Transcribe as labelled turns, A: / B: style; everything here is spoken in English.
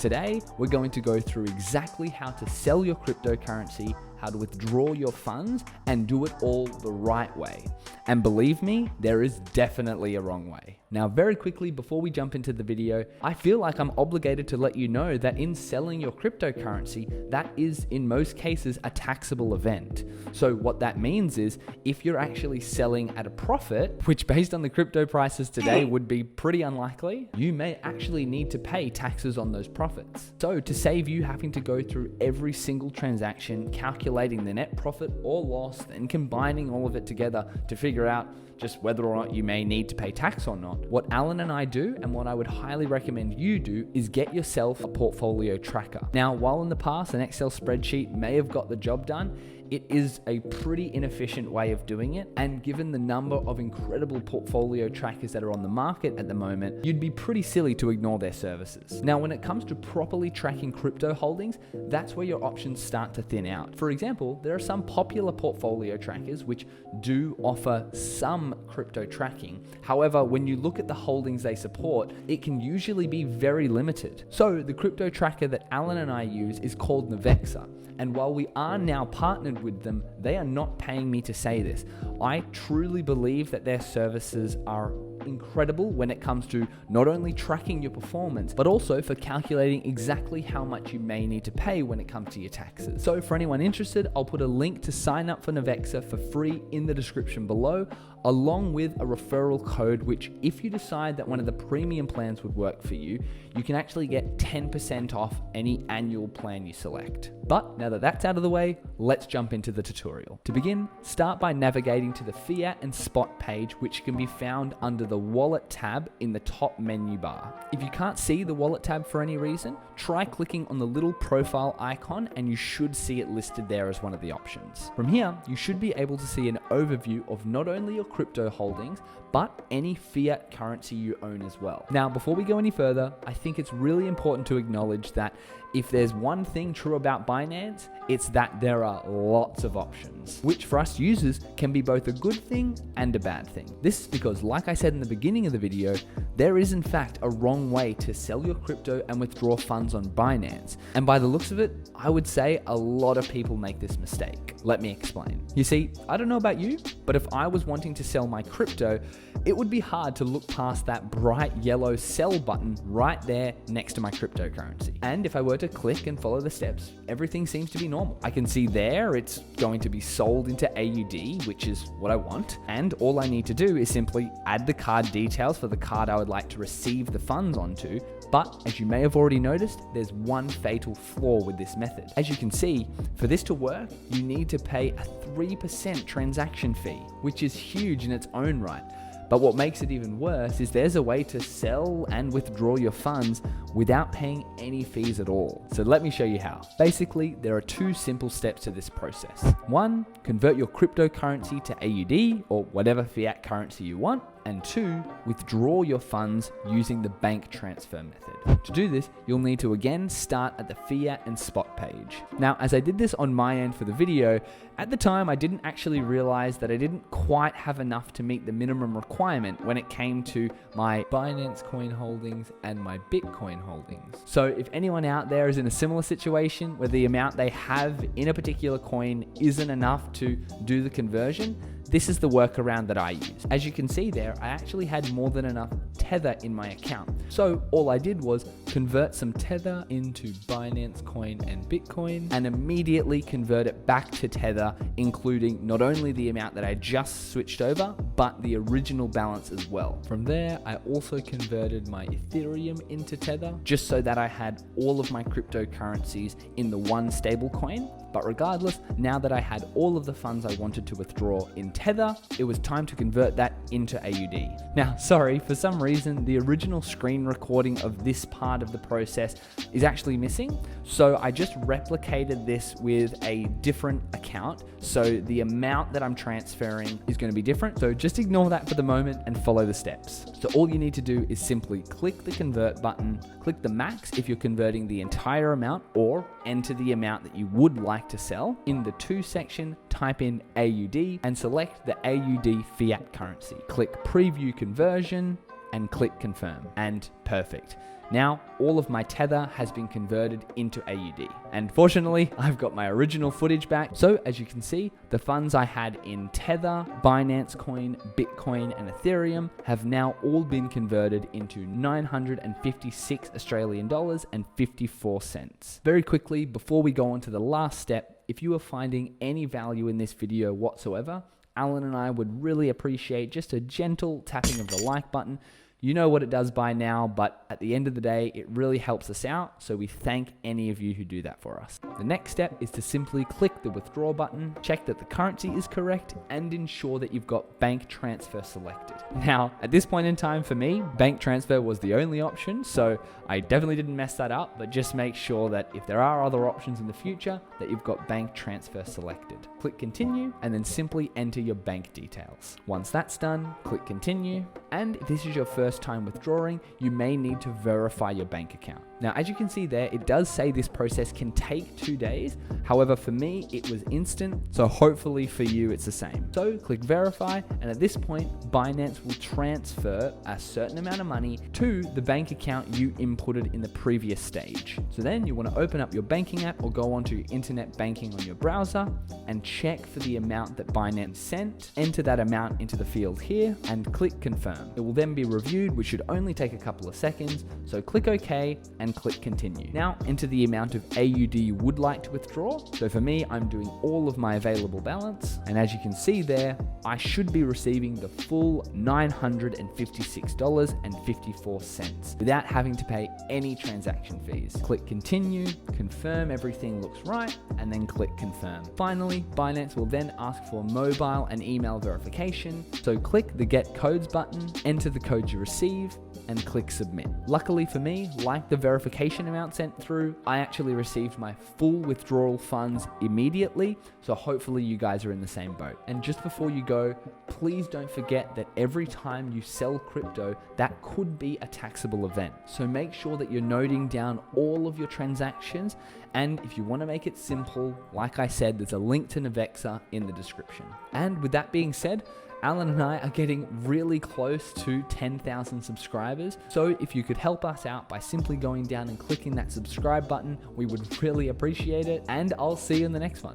A: Today, we're going to go through exactly how to sell your cryptocurrency, how to withdraw your funds, and do it all the right way. And believe me, there is definitely a wrong way. Now, very quickly, before we jump into the video, I feel like I'm obligated to let you know that in selling your cryptocurrency, that is in most cases a taxable event. So what that means is if you're actually selling at a profit, which based on the crypto prices today would be pretty unlikely, you may actually need to pay taxes on those profits. So to save you having to go through every single transaction, calculating the net profit or loss, and combining all of it together to figure out just whether or not you may need to pay tax or not, what Alan and I do, and what I would highly recommend you do, is get yourself a portfolio tracker. Now, while in the past an Excel spreadsheet may have got the job done, it is a pretty inefficient way of doing it, and given the number of incredible portfolio trackers that are on the market at the moment, you'd be pretty silly to ignore their services. Now, when it comes to properly tracking crypto holdings, that's where your options start to thin out. For example, there are some popular portfolio trackers which do offer some crypto tracking. However, when you look at the holdings they support, it can usually be very limited. So the crypto tracker that Alan and I use is called Nevexa. And while we are now partnered with them, they are not paying me to say this. I truly believe that their services are incredible when it comes to not only tracking your performance, but also for calculating exactly how much you may need to pay when it comes to your taxes. So for anyone interested, I'll put a link to sign up for Nevexa for free in the description below, along with a referral code, which if you decide that one of the premium plans would work for you, you can actually get 10% off any annual plan you select. But now that that's out of the way, let's jump into the tutorial. To begin, start by navigating to the fiat and spot page, which can be found under the wallet tab in the top menu bar. If you can't see the wallet tab for any reason, try clicking on the little profile icon and you should see it listed there as one of the options. From here, you should be able to see an overview of not only your crypto holdings, but any fiat currency you own as well. Now, before we go any further, I think it's really important to acknowledge that if there's one thing true about Binance, it's that there are lots of options, which for us users can be both a good thing and a bad thing. This is because, like I said in the beginning of the video, there is in fact a wrong way to sell your crypto and withdraw funds on Binance. And by the looks of it, I would say a lot of people make this mistake. Let me explain. You see, I don't know about you, but if I was wanting to sell my crypto, it would be hard to look past that bright yellow sell button right there next to my cryptocurrency. And if I were to click and follow the steps, everything seems to be normal. I can see there it's going to be sold into AUD, which is what I want. And all I need to do is simply add the card details for the card I would like to receive the funds onto. But as you may have already noticed, there's one fatal flaw with this method. As you can see, for this to work, you need to pay a 3% transaction fee, which is huge in its own right. But what makes it even worse is there's a way to sell and withdraw your funds without paying any fees at all. So let me show you how. Basically, there are two simple steps to this process. One, convert your cryptocurrency to AUD or whatever fiat currency you want. And two, withdraw your funds using the bank transfer method. To do this, you'll need to again start at the fiat and spot page. Now, as I did this on my end for the video, at the time I didn't actually realize that I didn't quite have enough to meet the minimum requirement when it came to my Binance coin holdings and my Bitcoin holdings. So if anyone out there is in a similar situation where the amount they have in a particular coin isn't enough to do the conversion, this is the workaround that I use. As you can see there, I actually had more than enough Tether in my account. So all I did was convert some Tether into Binance coin and Bitcoin and immediately convert it back to Tether, including not only the amount that I just switched over, but the original balance as well. From there, I also converted my Ethereum into Tether, just so that I had all of my cryptocurrencies in the one stable coin. But regardless, now that I had all of the funds I wanted to withdraw in Tether, it was time to convert that into AUD. Now, sorry, for some reason, the original screen recording of this part of the process is actually missing. So I just replicated this with a different account. So the amount that I'm transferring is going to be different. So just ignore that for the moment and follow the steps. So all you need to do is simply click the convert button, click the max if you're converting the entire amount, or enter the amount that you would like to sell. In the to section, type in AUD and select the AUD fiat currency. Click preview conversion and click confirm, and perfect. Now, all of my Tether has been converted into AUD. And fortunately, I've got my original footage back. So as you can see, the funds I had in Tether, Binance Coin, Bitcoin, and Ethereum have now all been converted into 956 Australian dollars and 54 cents. Very quickly, before we go on to the last step, if you are finding any value in this video whatsoever, Alan and I would really appreciate just a gentle tapping of the like button. You know what it does by now, but at the end of the day, it really helps us out, so we thank any of you who do that for us. The next step is to simply click the withdraw button, check that the currency is correct, and ensure that you've got bank transfer selected. Now, at this point in time for me, bank transfer was the only option, so I definitely didn't mess that up, but just make sure that if there are other options in the future, that you've got bank transfer selected. Click continue, and then simply enter your bank details. Once that's done, click continue, and if this is your first time withdrawing, you may need to verify your bank account. Now, as you can see there, it does say this process can take 2 days. However, for me, it was instant, so hopefully for you, it's the same. So click verify, and at this point, Binance will transfer a certain amount of money to the bank account you inputted in the previous stage. So then you want to open up your banking app or go onto internet banking on your browser and check for the amount that Binance sent. Enter that amount into the field here and click confirm. It will then be reviewed, which should only take a couple of seconds. So click OK and click continue. Now enter the amount of AUD you would like to withdraw. So for me, I'm doing all of my available balance. And as you can see there, I should be receiving the full $956.54 without having to pay any transaction fees. Click continue, confirm everything looks right, and then click confirm. Finally, Binance will then ask for mobile and email verification. So click the get codes button, enter the code you receive, and click submit. Luckily for me, like the verification amount sent through, I actually received my full withdrawal funds immediately, so hopefully you guys are in the same boat. And just before you go, please don't forget that every time you sell crypto, that could be a taxable event. So make sure that you're noting down all of your transactions, and if you want to make it simple, like I said, there's a link to Navexa in the description. And with that being said, Alan and I are getting really close to 10,000 subscribers. So if you could help us out by simply going down and clicking that subscribe button, we would really appreciate it. And I'll see you in the next one.